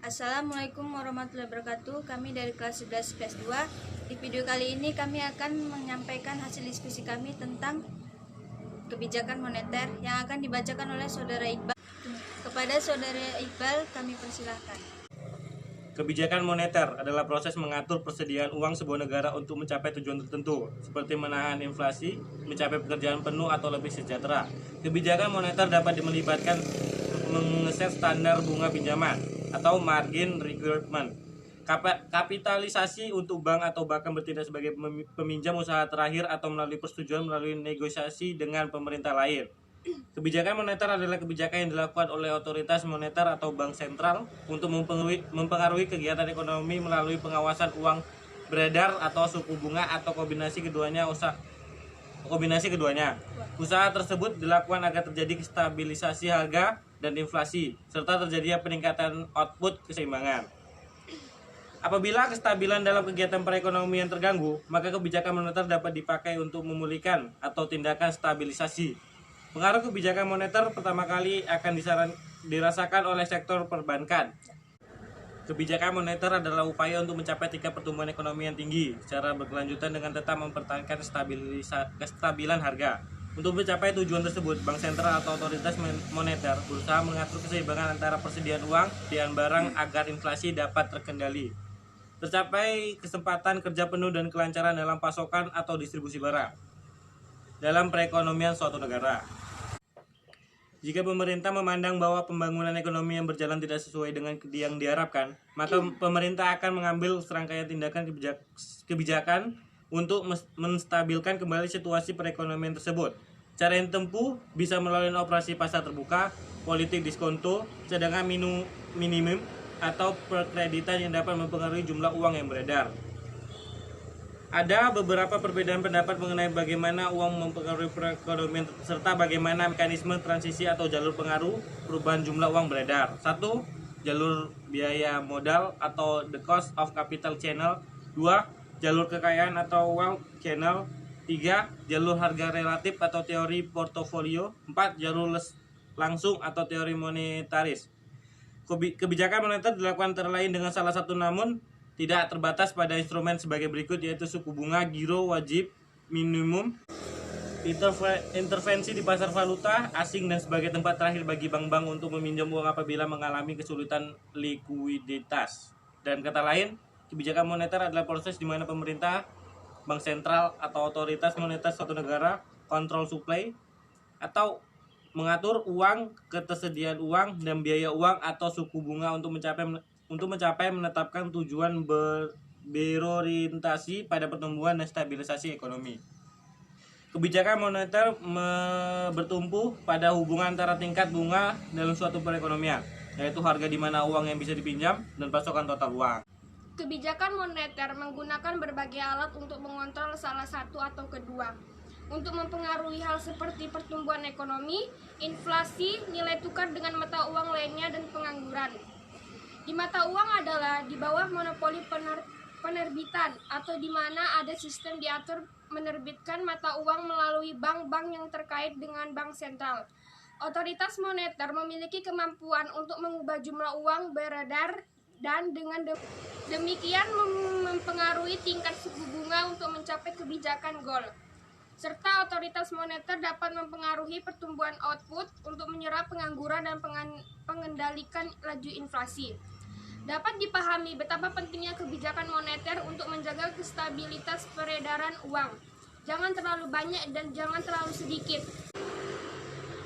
Assalamualaikum warahmatullahi wabarakatuh. Kami dari kelas 11 PS 2. Di video kali ini kami akan menyampaikan hasil diskusi kami tentang kebijakan moneter yang akan dibacakan oleh Saudara Iqbal. Kepada Saudara Iqbal kami persilahkan. Kebijakan moneter adalah proses mengatur persediaan uang sebuah negara untuk mencapai tujuan tertentu, seperti menahan inflasi, mencapai pekerjaan penuh atau lebih sejahtera. Kebijakan moneter dapat melibatkan mengeset standar bunga pinjaman atau margin requirement, kapitalisasi untuk bank atau bahkan bertindak sebagai peminjam usaha terakhir atau melalui persetujuan melalui negosiasi dengan pemerintah lain. Kebijakan moneter adalah kebijakan yang dilakukan oleh otoritas moneter atau bank sentral untuk mempengaruhi kegiatan ekonomi melalui pengawasan uang beredar atau suku bunga atau kombinasi keduanya. Usaha tersebut dilakukan agar terjadi stabilisasi harga dan inflasi serta terjadinya peningkatan output keseimbangan. Apabila kestabilan dalam kegiatan perekonomian terganggu, maka kebijakan moneter dapat dipakai untuk memulihkan atau tindakan stabilisasi. Pengaruh kebijakan moneter pertama kali akan dirasakan oleh sektor perbankan. Kebijakan moneter adalah upaya untuk mencapai tingkat pertumbuhan ekonomi yang tinggi secara berkelanjutan dengan tetap mempertahankan kestabilan harga. Untuk mencapai tujuan tersebut, bank sentral atau otoritas moneter berusaha mengatur keseimbangan antara persediaan uang dan barang agar inflasi dapat terkendali. Tercapai kesempatan kerja penuh dan kelancaran dalam pasokan atau distribusi barang dalam perekonomian suatu negara. Jika pemerintah memandang bahwa pembangunan ekonomi yang berjalan tidak sesuai dengan yang diharapkan, maka pemerintah akan mengambil serangkaian tindakan kebijakan untuk menstabilkan kembali situasi perekonomian tersebut. Cara yang ditempuh bisa melalui operasi pasar terbuka, politik diskonto, cadangan minimum, atau perkreditan yang dapat mempengaruhi jumlah uang yang beredar. Ada beberapa perbedaan pendapat mengenai bagaimana uang mempengaruhi perekonomian serta bagaimana mekanisme transisi atau jalur pengaruh perubahan jumlah uang beredar. 1. Jalur biaya modal atau the cost of capital channel. 2. Jalur kekayaan atau wealth channel. 3. Jalur harga relatif atau teori portofolio. 4. Jalur langsung atau teori monetaris. Kebijakan moneter dilakukan antara lain dengan salah satu namun tidak terbatas pada instrumen sebagai berikut, yaitu suku bunga, giro, wajib, minimum, intervensi di pasar valuta asing, dan sebagai tempat terakhir bagi bank-bank untuk meminjam uang apabila mengalami kesulitan likuiditas. Dan kata lain, kebijakan moneter adalah proses di mana pemerintah, bank sentral atau otoritas moneter suatu negara kontrol supply atau mengatur uang, ketersediaan uang, dan biaya uang atau suku bunga untuk mencapai menetapkan tujuan berorientasi pada pertumbuhan dan stabilisasi ekonomi. Kebijakan moneter bertumpu pada hubungan antara tingkat bunga dalam suatu perekonomian, yaitu harga di mana uang yang bisa dipinjam dan pasokan total uang. Kebijakan moneter menggunakan berbagai alat untuk mengontrol salah satu atau kedua. Untuk mempengaruhi hal seperti pertumbuhan ekonomi, inflasi, nilai tukar dengan mata uang lainnya, dan pengangguran. Di mata uang adalah di bawah monopoli penerbitan atau di mana ada sistem diatur menerbitkan mata uang melalui bank-bank yang terkait dengan bank sentral. Otoritas moneter memiliki kemampuan untuk mengubah jumlah uang beredar dan dengan demikian mempengaruhi tingkat suku bunga untuk mencapai kebijakan goal. Serta otoritas moneter dapat mempengaruhi pertumbuhan output untuk menyerap pengangguran dan mengendalikan laju inflasi. Dapat dipahami betapa pentingnya kebijakan moneter untuk menjaga stabilitas peredaran uang. Jangan terlalu banyak dan jangan terlalu sedikit.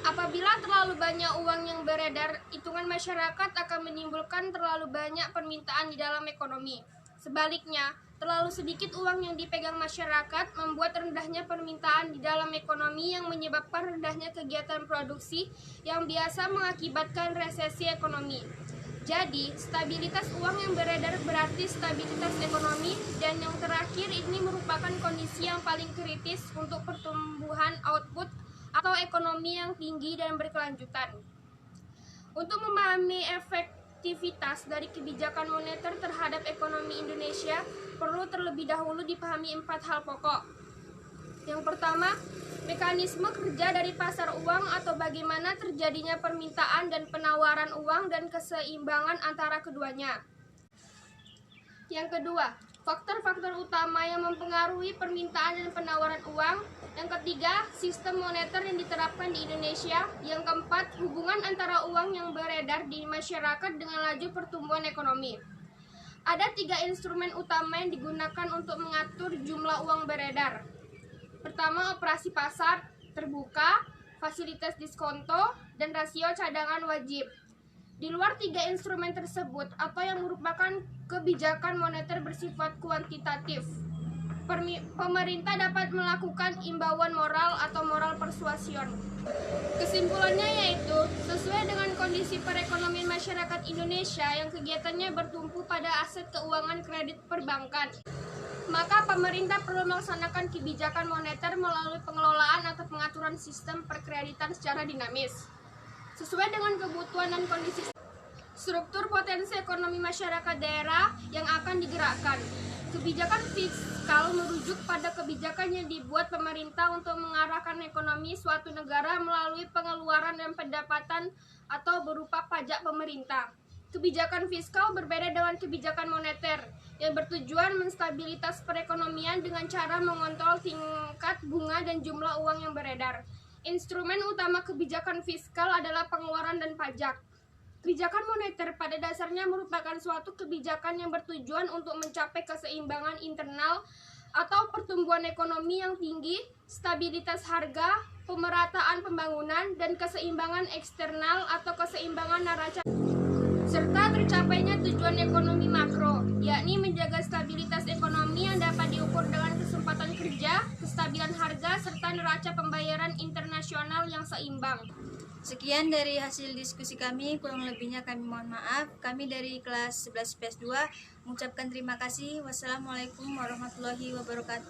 Apabila terlalu banyak uang yang beredar, hitungan masyarakat akan menimbulkan terlalu banyak permintaan di dalam ekonomi. Sebaliknya, terlalu sedikit uang yang dipegang masyarakat membuat rendahnya permintaan di dalam ekonomi yang menyebabkan rendahnya kegiatan produksi yang biasa mengakibatkan resesi ekonomi. Jadi, stabilitas uang yang beredar berarti stabilitas ekonomi, dan yang terakhir ini merupakan kondisi yang paling kritis untuk pertumbuhan output atau ekonomi yang tinggi dan berkelanjutan. Untuk memahami efektivitas dari kebijakan moneter terhadap ekonomi Indonesia, perlu terlebih dahulu dipahami 4 hal pokok. Yang pertama, mekanisme kerja dari pasar uang atau bagaimana terjadinya permintaan dan penawaran uang dan keseimbangan antara keduanya. Yang kedua, faktor-faktor utama yang mempengaruhi permintaan dan penawaran uang. Yang ketiga, sistem moneter yang diterapkan di Indonesia. Yang keempat, hubungan antara uang yang beredar di masyarakat dengan laju pertumbuhan ekonomi. Ada 3 instrumen utama yang digunakan untuk mengatur jumlah uang beredar. Pertama, operasi pasar terbuka, fasilitas diskonto, dan rasio cadangan wajib. Di luar 3 instrumen tersebut, atau yang merupakan kebijakan moneter bersifat kuantitatif, pemerintah dapat melakukan imbauan moral atau moral persuasion. Kesimpulannya yaitu, sesuai dengan kondisi perekonomian masyarakat Indonesia yang kegiatannya bertumpu pada aset keuangan kredit perbankan, maka pemerintah perlu melaksanakan kebijakan moneter melalui pengelolaan atau pengaturan sistem perkreditan secara dinamis, sesuai dengan kebutuhan dan kondisi struktur potensi ekonomi masyarakat daerah yang akan digerakkan. Kebijakan fiskal merujuk pada kebijakan yang dibuat pemerintah untuk mengarahkan ekonomi suatu negara melalui pengeluaran dan pendapatan atau berupa pajak pemerintah. Kebijakan fiskal berbeda dengan kebijakan moneter yang bertujuan menstabilitas perekonomian dengan cara mengontrol tingkat bunga dan jumlah uang yang beredar. Instrumen utama kebijakan fiskal adalah pengeluaran dan pajak. Kebijakan moneter pada dasarnya merupakan suatu kebijakan yang bertujuan untuk mencapai keseimbangan internal atau pertumbuhan ekonomi yang tinggi, stabilitas harga, pemerataan pembangunan, dan keseimbangan eksternal atau keseimbangan neraca, serta tercapainya tujuan ekonomi makro, yakni menjaga stabilitas ekonomi yang dapat diukur dengan kesempatan kerja, kestabilan harga, serta neraca pembayaran internasional yang seimbang. Sekian dari hasil diskusi kami, kurang lebihnya kami mohon maaf. Kami dari kelas 11 PS2 mengucapkan terima kasih. Wassalamualaikum warahmatullahi wabarakatuh.